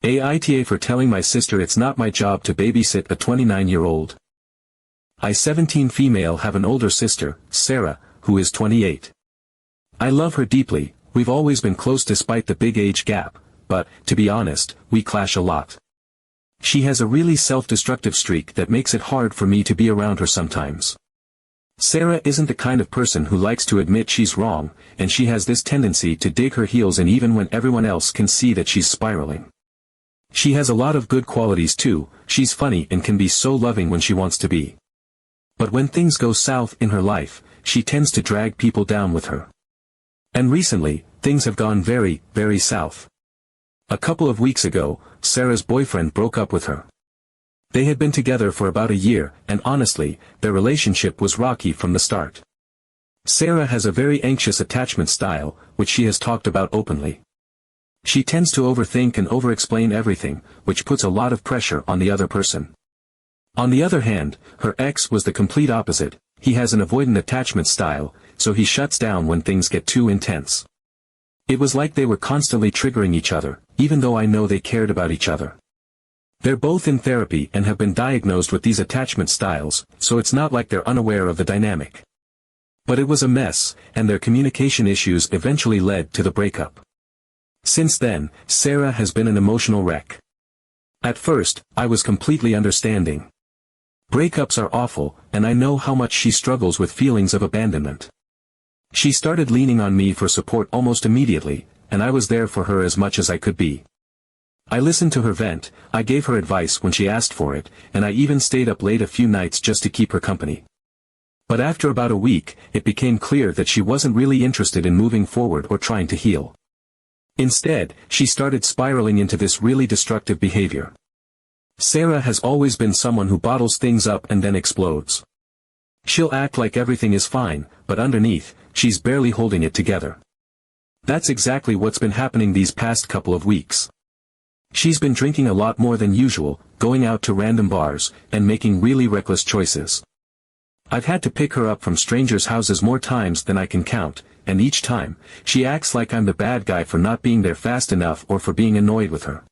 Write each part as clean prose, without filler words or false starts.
AITA for telling my sister it's not my job to babysit a 29-year-old. I 17 female have an older sister, Sarah, who is 28. I love her deeply, we've always been close despite the big age gap, but, to be honest, we clash a lot. She has a really self-destructive streak that makes it hard for me to be around her sometimes. Sarah isn't the kind of person who likes to admit she's wrong, and she has this tendency to dig her heels in even when everyone else can see that she's spiraling. She has a lot of good qualities too, she's funny and can be so loving when she wants to be. But when things go south in her life, she tends to drag people down with her. And recently, things have gone very, very south. A couple of weeks ago, Sarah's boyfriend broke up with her. They had been together for about a year, and honestly, their relationship was rocky from the start. Sarah has a very anxious attachment style, which she has talked about openly. She tends to overthink and over-explain everything, which puts a lot of pressure on the other person. On the other hand, her ex was the complete opposite. He has an avoidant attachment style, so he shuts down when things get too intense. It was like they were constantly triggering each other, even though I know they cared about each other. They're both in therapy and have been diagnosed with these attachment styles, so it's not like they're unaware of the dynamic. But it was a mess, and their communication issues eventually led to the breakup. Since then, Sarah has been an emotional wreck. At first, I was completely understanding. Breakups are awful, and I know how much she struggles with feelings of abandonment. She started leaning on me for support almost immediately, and I was there for her as much as I could be. I listened to her vent, I gave her advice when she asked for it, and I even stayed up late a few nights just to keep her company. But after about a week, it became clear that she wasn't really interested in moving forward or trying to heal. Instead, she started spiraling into this really destructive behavior. Sarah has always been someone who bottles things up and then explodes. She'll act like everything is fine, but underneath, she's barely holding it together. That's exactly what's been happening these past couple of weeks. She's been drinking a lot more than usual, going out to random bars, and making really reckless choices. I've had to pick her up from strangers' houses more times than I can count, and each time, she acts like I'm the bad guy for not being there fast enough or for being annoyed with her.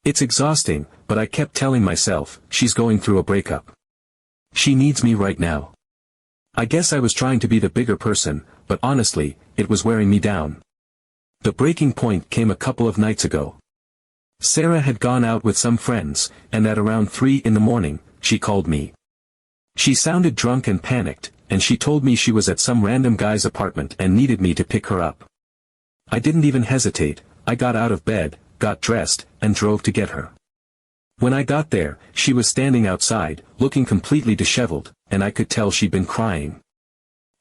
It's exhausting, but I kept telling myself, she's going through a breakup. She needs me right now. I guess I was trying to be the bigger person, but honestly, it was wearing me down. The breaking point came a couple of nights ago. Sarah had gone out with some friends, and at around 3 in the morning, she called me. She sounded drunk and panicked, and she told me she was at some random guy's apartment and needed me to pick her up. I didn't even hesitate, I got out of bed, got dressed, and drove to get her. When I got there, she was standing outside, looking completely disheveled, and I could tell she'd been crying.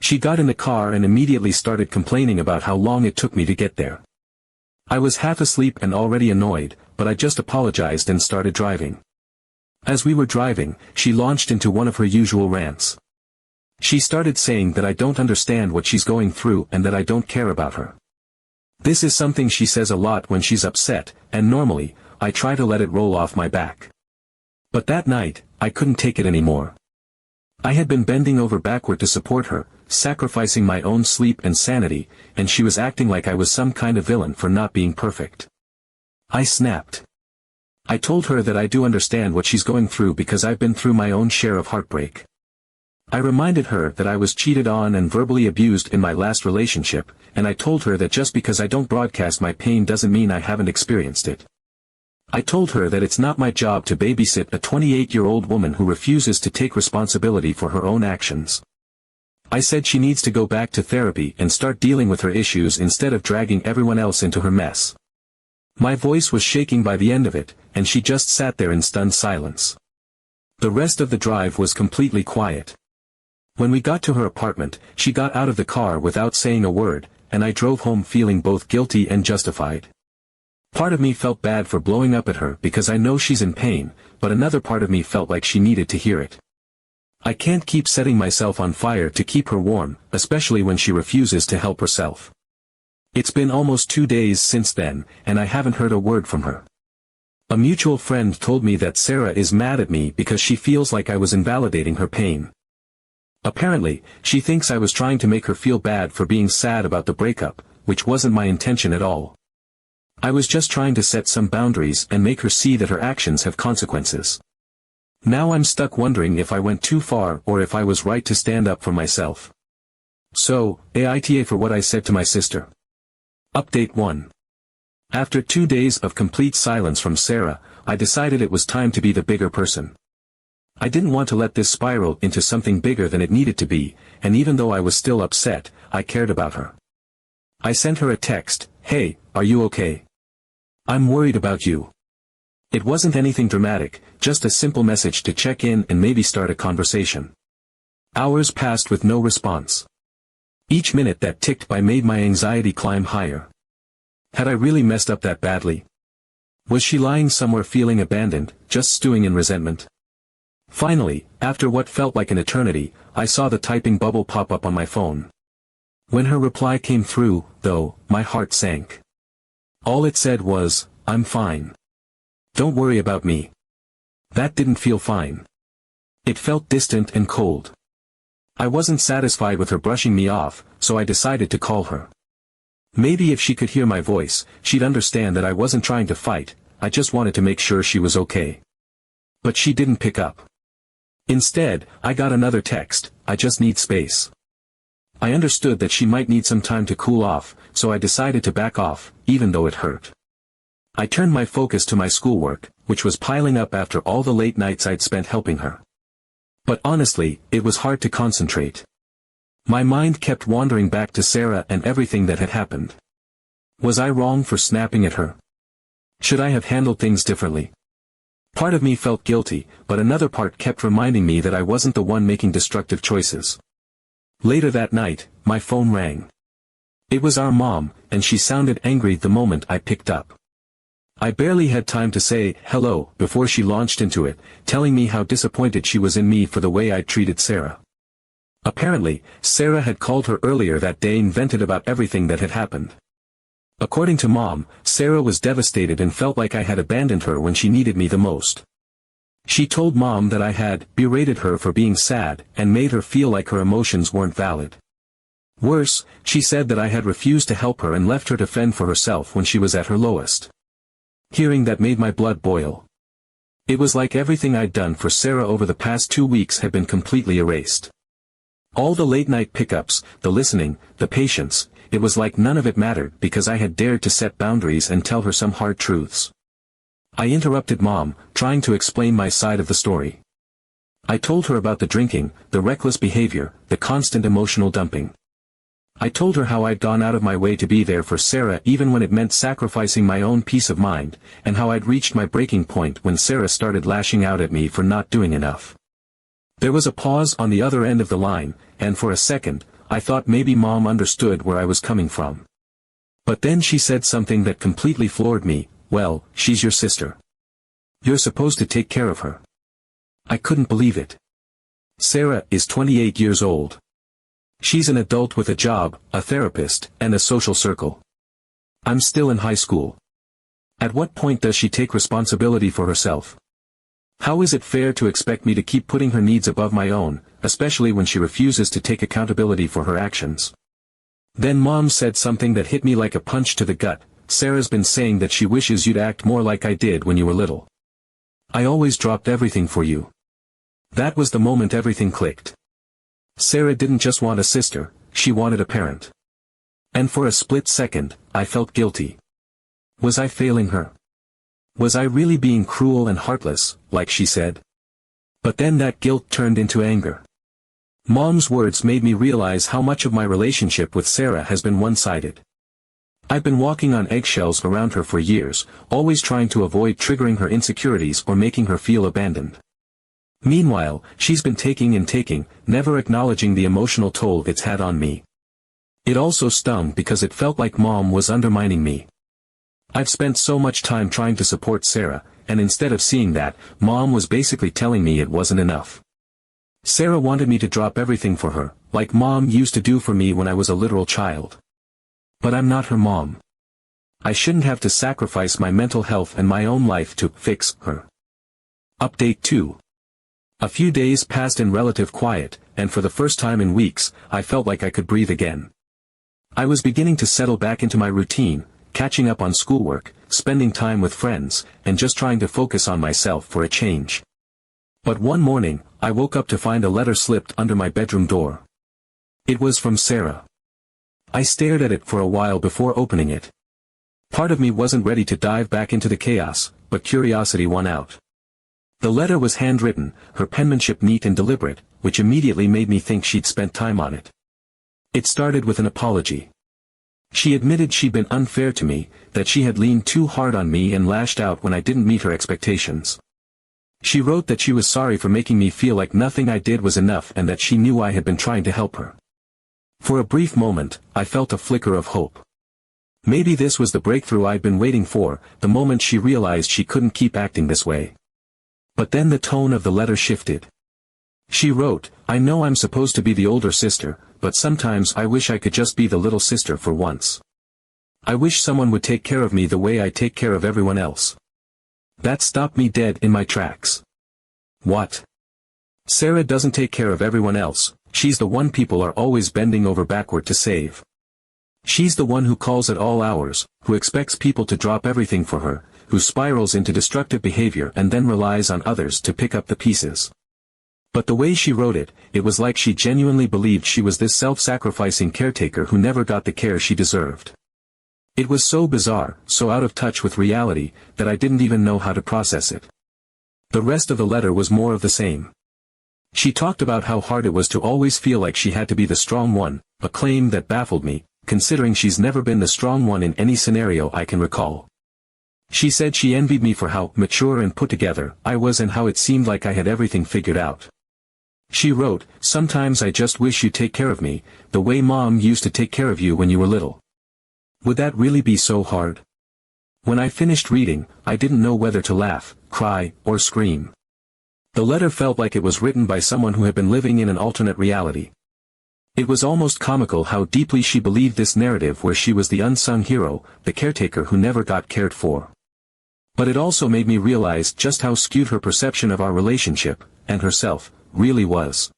She got in the car and immediately started complaining about how long it took me to get there. I was half asleep and already annoyed, but I just apologized and started driving. As we were driving, she launched into one of her usual rants. She started saying that I don't understand what she's going through and that I don't care about her. This is something she says a lot when she's upset, and normally, I try to let it roll off my back. But that night, I couldn't take it anymore. I had been bending over backward to support her, sacrificing my own sleep and sanity, and she was acting like I was some kind of villain for not being perfect. I snapped. I told her that I do understand what she's going through because I've been through my own share of heartbreak. I reminded her that I was cheated on and verbally abused in my last relationship, and I told her that just because I don't broadcast my pain doesn't mean I haven't experienced it. I told her that it's not my job to babysit a 28-year-old woman who refuses to take responsibility for her own actions. I said she needs to go back to therapy and start dealing with her issues instead of dragging everyone else into her mess. My voice was shaking by the end of it, and she just sat there in stunned silence. The rest of the drive was completely quiet. When we got to her apartment, she got out of the car without saying a word, and I drove home feeling both guilty and justified. Part of me felt bad for blowing up at her because I know she's in pain, but another part of me felt like she needed to hear it. I can't keep setting myself on fire to keep her warm, especially when she refuses to help herself. It's been almost 2 days since then, and I haven't heard a word from her. A mutual friend told me that Sarah is mad at me because she feels like I was invalidating her pain. Apparently, she thinks I was trying to make her feel bad for being sad about the breakup, which wasn't my intention at all. I was just trying to set some boundaries and make her see that her actions have consequences. Now I'm stuck wondering if I went too far or if I was right to stand up for myself. So, AITA for what I said to my sister. Update 1. After 2 days of complete silence from Sarah, I decided it was time to be the bigger person. I didn't want to let this spiral into something bigger than it needed to be, and even though I was still upset, I cared about her. I sent her a text, "Hey, are you okay? I'm worried about you." It wasn't anything dramatic, just a simple message to check in and maybe start a conversation. Hours passed with no response. Each minute that ticked by made my anxiety climb higher. Had I really messed up that badly? Was she lying somewhere feeling abandoned, just stewing in resentment? Finally, after what felt like an eternity, I saw the typing bubble pop up on my phone. When her reply came through, though, my heart sank. All it said was, "I'm fine. Don't worry about me." That didn't feel fine. It felt distant and cold. I wasn't satisfied with her brushing me off, so I decided to call her. Maybe if she could hear my voice, she'd understand that I wasn't trying to fight, I just wanted to make sure she was okay. But she didn't pick up. Instead, I got another text, "I just need space." I understood that she might need some time to cool off, so I decided to back off, even though it hurt. I turned my focus to my schoolwork, which was piling up after all the late nights I'd spent helping her. But honestly, it was hard to concentrate. My mind kept wandering back to Sarah and everything that had happened. Was I wrong for snapping at her? Should I have handled things differently? Part of me felt guilty, but another part kept reminding me that I wasn't the one making destructive choices. Later that night, my phone rang. It was our mom, and she sounded angry the moment I picked up. I barely had time to say hello before she launched into it, telling me how disappointed she was in me for the way I'd treated Sarah. Apparently, Sarah had called her earlier that day and vented about everything that had happened. According to Mom, Sarah was devastated and felt like I had abandoned her when she needed me the most. She told Mom that I had berated her for being sad and made her feel like her emotions weren't valid. Worse, she said that I had refused to help her and left her to fend for herself when she was at her lowest. Hearing that made my blood boil. It was like everything I'd done for Sarah over the past 2 weeks had been completely erased. All the late-night pickups, the listening, the patience, it was like none of it mattered because I had dared to set boundaries and tell her some hard truths. I interrupted Mom, trying to explain my side of the story. I told her about the drinking, the reckless behavior, the constant emotional dumping. I told her how I'd gone out of my way to be there for Sarah even when it meant sacrificing my own peace of mind, and how I'd reached my breaking point when Sarah started lashing out at me for not doing enough. There was a pause on the other end of the line, and for a second, I thought maybe Mom understood where I was coming from. But then she said something that completely floored me, "Well, she's your sister. You're supposed to take care of her." I couldn't believe it. Sarah is 28 years old. She's an adult with a job, a therapist, and a social circle. I'm still in high school. At what point does she take responsibility for herself? How is it fair to expect me to keep putting her needs above my own, especially when she refuses to take accountability for her actions? Then Mom said something that hit me like a punch to the gut. "Sarah's been saying that she wishes you'd act more like I did when you were little. I always dropped everything for you." That was the moment everything clicked. Sarah didn't just want a sister, she wanted a parent. And for a split second, I felt guilty. Was I failing her? Was I really being cruel and heartless, like she said? But then that guilt turned into anger. Mom's words made me realize how much of my relationship with Sarah has been one-sided. I've been walking on eggshells around her for years, always trying to avoid triggering her insecurities or making her feel abandoned. Meanwhile, she's been taking and taking, never acknowledging the emotional toll it's had on me. It also stung because it felt like Mom was undermining me. I've spent so much time trying to support Sarah, and instead of seeing that, Mom was basically telling me it wasn't enough. Sarah wanted me to drop everything for her, like Mom used to do for me when I was a literal child. But I'm not her mom. I shouldn't have to sacrifice my mental health and my own life to fix her. Update 2. A few days passed in relative quiet, and for the first time in weeks, I felt like I could breathe again. I was beginning to settle back into my routine, catching up on schoolwork, spending time with friends, and just trying to focus on myself for a change. But one morning, I woke up to find a letter slipped under my bedroom door. It was from Sarah. I stared at it for a while before opening it. Part of me wasn't ready to dive back into the chaos, but curiosity won out. The letter was handwritten, her penmanship neat and deliberate, which immediately made me think she'd spent time on it. It started with an apology. She admitted she'd been unfair to me, that she had leaned too hard on me and lashed out when I didn't meet her expectations. She wrote that she was sorry for making me feel like nothing I did was enough and that she knew I had been trying to help her. For a brief moment, I felt a flicker of hope. Maybe this was the breakthrough I'd been waiting for, the moment she realized she couldn't keep acting this way. But then the tone of the letter shifted. She wrote, "I know I'm supposed to be the older sister, but sometimes I wish I could just be the little sister for once. I wish someone would take care of me the way I take care of everyone else." That stopped me dead in my tracks. What? Sarah doesn't take care of everyone else, she's the one people are always bending over backward to save. She's the one who calls at all hours, who expects people to drop everything for her, who spirals into destructive behavior and then relies on others to pick up the pieces. But the way she wrote it, it was like she genuinely believed she was this self-sacrificing caretaker who never got the care she deserved. It was so bizarre, so out of touch with reality, that I didn't even know how to process it. The rest of the letter was more of the same. She talked about how hard it was to always feel like she had to be the strong one, a claim that baffled me, considering she's never been the strong one in any scenario I can recall. She said she envied me for how mature and put together I was and how it seemed like I had everything figured out. She wrote, "Sometimes I just wish you'd take care of me, the way Mom used to take care of you when you were little." Would that really be so hard? When I finished reading, I didn't know whether to laugh, cry, or scream. The letter felt like it was written by someone who had been living in an alternate reality. It was almost comical how deeply she believed this narrative where she was the unsung hero, the caretaker who never got cared for. But it also made me realize just how skewed her perception of our relationship, and herself, really was.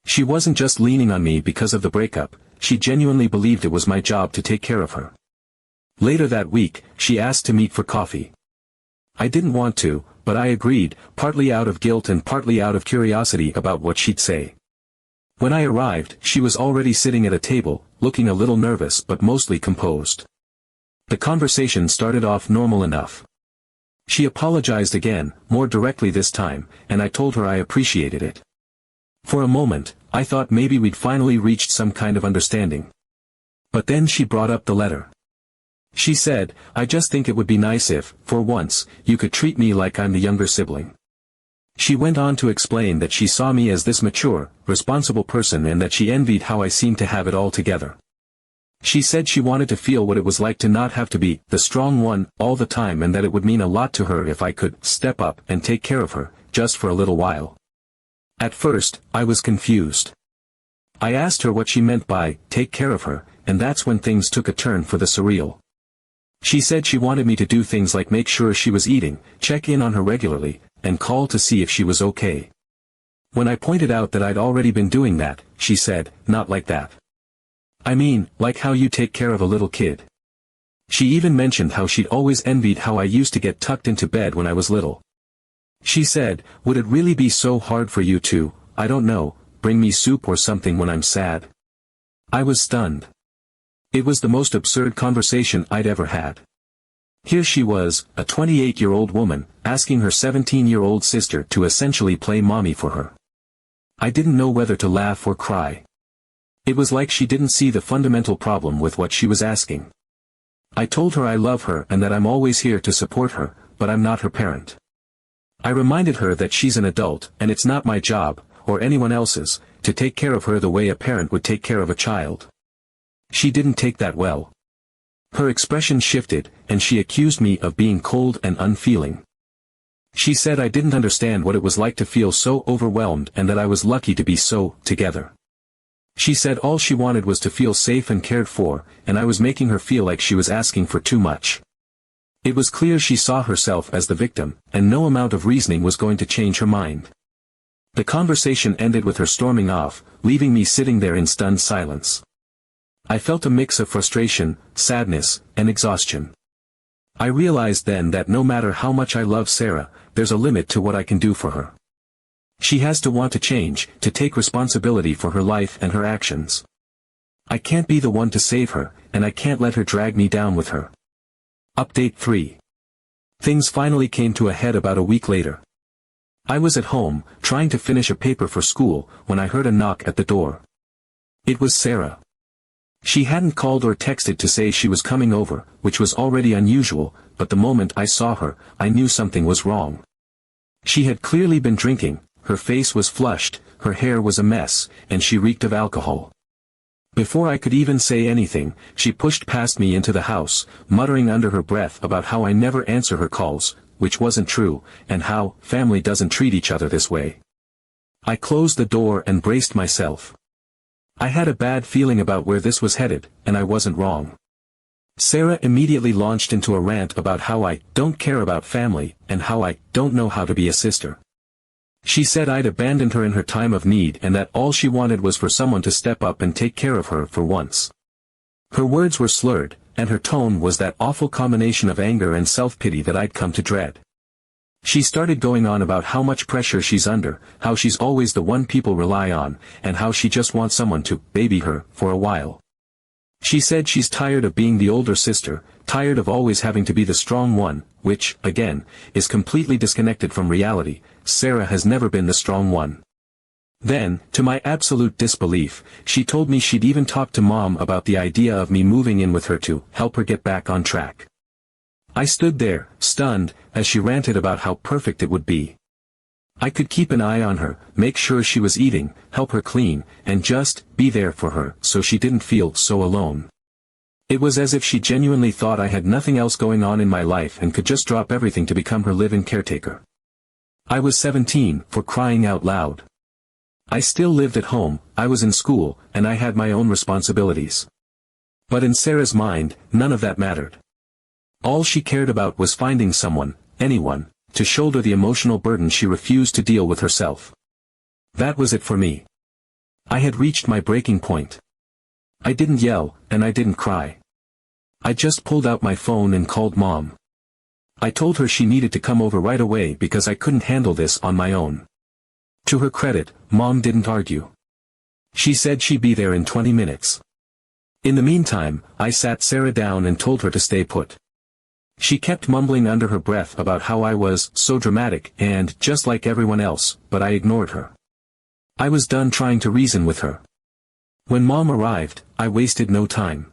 She wasn't just leaning on me because of the breakup, she genuinely believed it was my job to take care of her. Later that week, she asked to meet for coffee. I didn't want to, but I agreed, partly out of guilt and partly out of curiosity about what she'd say. When I arrived, she was already sitting at a table, looking a little nervous but mostly composed. The conversation started off normal enough. She apologized again, more directly this time, and I told her I appreciated it. For a moment, I thought maybe we'd finally reached some kind of understanding. But then she brought up the letter. She said, "I just think it would be nice if, for once, you could treat me like I'm the younger sibling." She went on to explain that she saw me as this mature, responsible person and that she envied how I seemed to have it all together. She said she wanted to feel what it was like to not have to be the strong one all the time and that it would mean a lot to her if I could step up and take care of her, just for a little while. At first, I was confused. I asked her what she meant by take care of her, and that's when things took a turn for the surreal. She said she wanted me to do things like make sure she was eating, check in on her regularly, and call to see if she was okay. When I pointed out that I'd already been doing that, she said, "Not like that. I mean, like how you take care of a little kid." She even mentioned how she'd always envied how I used to get tucked into bed when I was little. She said, "Would it really be so hard for you to, I don't know, bring me soup or something when I'm sad?" I was stunned. It was the most absurd conversation I'd ever had. Here she was, a 28-year-old woman, asking her 17-year-old sister to essentially play mommy for her. I didn't know whether to laugh or cry. It was like she didn't see the fundamental problem with what she was asking. I told her I love her and that I'm always here to support her, but I'm not her parent. I reminded her that she's an adult, and it's not my job, or anyone else's, to take care of her the way a parent would take care of a child. She didn't take that well. Her expression shifted, and she accused me of being cold and unfeeling. She said I didn't understand what it was like to feel so overwhelmed and that I was lucky to be so together. She said all she wanted was to feel safe and cared for, and I was making her feel like she was asking for too much. It was clear she saw herself as the victim, and no amount of reasoning was going to change her mind. The conversation ended with her storming off, leaving me sitting there in stunned silence. I felt a mix of frustration, sadness, and exhaustion. I realized then that no matter how much I love Sarah, there's a limit to what I can do for her. She has to want to change, to take responsibility for her life and her actions. I can't be the one to save her, and I can't let her drag me down with her. Update 3. Things finally came to a head about a week later. I was at home, trying to finish a paper for school, when I heard a knock at the door. It was Sarah. She hadn't called or texted to say she was coming over, which was already unusual, but the moment I saw her, I knew something was wrong. She had clearly been drinking, her face was flushed, her hair was a mess, and she reeked of alcohol. Before I could even say anything, she pushed past me into the house, muttering under her breath about how I never answer her calls, which wasn't true, and how family doesn't treat each other this way. I closed the door and braced myself. I had a bad feeling about where this was headed, and I wasn't wrong. Sarah immediately launched into a rant about how I don't care about family, and how I don't know how to be a sister. She said I'd abandoned her in her time of need and that all she wanted was for someone to step up and take care of her for once. Her words were slurred, and her tone was that awful combination of anger and self-pity that I'd come to dread. She started going on about how much pressure she's under, how she's always the one people rely on, and how she just wants someone to baby her for a while. She said she's tired of being the older sister, tired of always having to be the strong one, which, again, is completely disconnected from reality. Sarah has never been the strong one. Then, to my absolute disbelief, she told me she'd even talked to Mom about the idea of me moving in with her to help her get back on track. I stood there, stunned, as she ranted about how perfect it would be. I could keep an eye on her, make sure she was eating, help her clean, and just be there for her so she didn't feel so alone. It was as if she genuinely thought I had nothing else going on in my life and could just drop everything to become her live-in caretaker. I was 17, for crying out loud. I still lived at home, I was in school, and I had my own responsibilities. But in Sarah's mind, none of that mattered. All she cared about was finding someone, anyone, to shoulder the emotional burden she refused to deal with herself. That was it for me. I had reached my breaking point. I didn't yell, and I didn't cry. I just pulled out my phone and called Mom. I told her she needed to come over right away because I couldn't handle this on my own. To her credit, Mom didn't argue. She said she'd be there in 20 minutes. In the meantime, I sat Sarah down and told her to stay put. She kept mumbling under her breath about how I was so dramatic and just like everyone else, but I ignored her. I was done trying to reason with her. When Mom arrived, I wasted no time.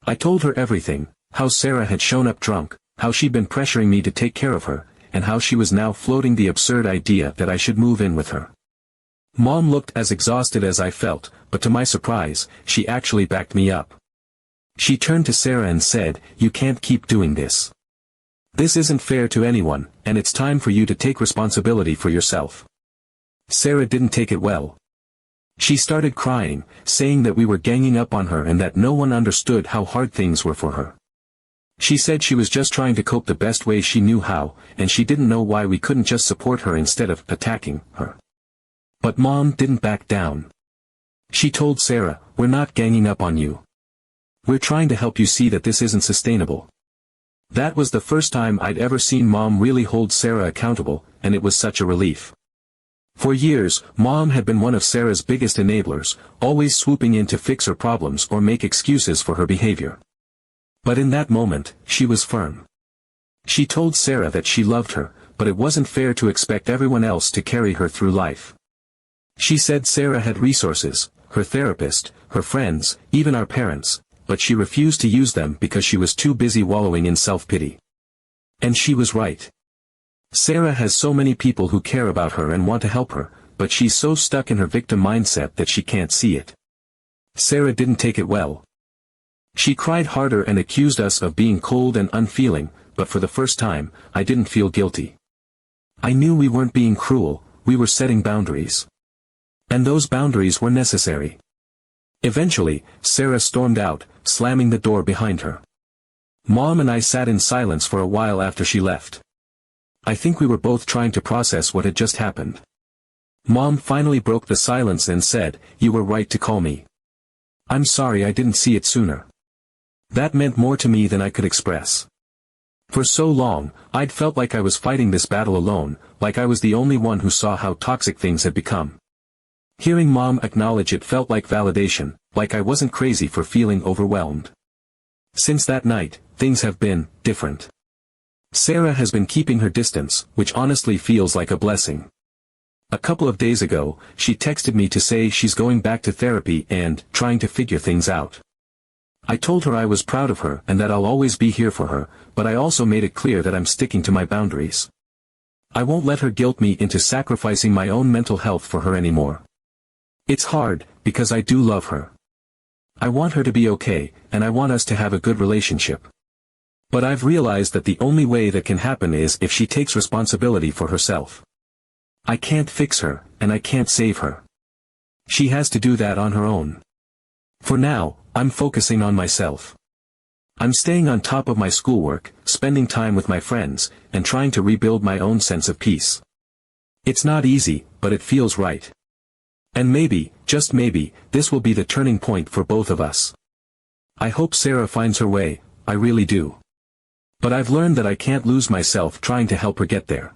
I told her everything, how Sarah had shown up drunk, how she'd been pressuring me to take care of her, and how she was now floating the absurd idea that I should move in with her. Mom looked as exhausted as I felt, but to my surprise, she actually backed me up. She turned to Sarah and said, "You can't keep doing this. This isn't fair to anyone, and it's time for you to take responsibility for yourself." Sarah didn't take it well. She started crying, saying that we were ganging up on her and that no one understood how hard things were for her. She said she was just trying to cope the best way she knew how, and she didn't know why we couldn't just support her instead of attacking her. But Mom didn't back down. She told Sarah, "We're not ganging up on you. We're trying to help you see that this isn't sustainable." That was the first time I'd ever seen Mom really hold Sarah accountable, and it was such a relief. For years, Mom had been one of Sarah's biggest enablers, always swooping in to fix her problems or make excuses for her behavior. But in that moment, she was firm. She told Sarah that she loved her, but it wasn't fair to expect everyone else to carry her through life. She said Sarah had resources, her therapist, her friends, even our parents, but she refused to use them because she was too busy wallowing in self-pity. And she was right. Sarah has so many people who care about her and want to help her, but she's so stuck in her victim mindset that she can't see it. Sarah didn't take it well. She cried harder and accused us of being cold and unfeeling, but for the first time, I didn't feel guilty. I knew we weren't being cruel, we were setting boundaries. And those boundaries were necessary. Eventually, Sarah stormed out, slamming the door behind her. Mom and I sat in silence for a while after she left. I think we were both trying to process what had just happened. Mom finally broke the silence and said, "You were right to call me. I'm sorry I didn't see it sooner. That meant more to me than I could express. For so long, I'd felt like I was fighting this battle alone, like I was the only one who saw how toxic things had become. Hearing Mom acknowledge it felt like validation, like I wasn't crazy for feeling overwhelmed. Since that night, things have been different. Sarah has been keeping her distance, which honestly feels like a blessing. A couple of days ago, she texted me to say she's going back to therapy and trying to figure things out. I told her I was proud of her and that I'll always be here for her, but I also made it clear that I'm sticking to my boundaries. I won't let her guilt me into sacrificing my own mental health for her anymore. It's hard, because I do love her. I want her to be okay, and I want us to have a good relationship. But I've realized that the only way that can happen is if she takes responsibility for herself. I can't fix her, and I can't save her. She has to do that on her own. For now, I'm focusing on myself. I'm staying on top of my schoolwork, spending time with my friends, and trying to rebuild my own sense of peace. It's not easy, but it feels right. And maybe, just maybe, this will be the turning point for both of us. I hope Sarah finds her way, I really do. But I've learned that I can't lose myself trying to help her get there.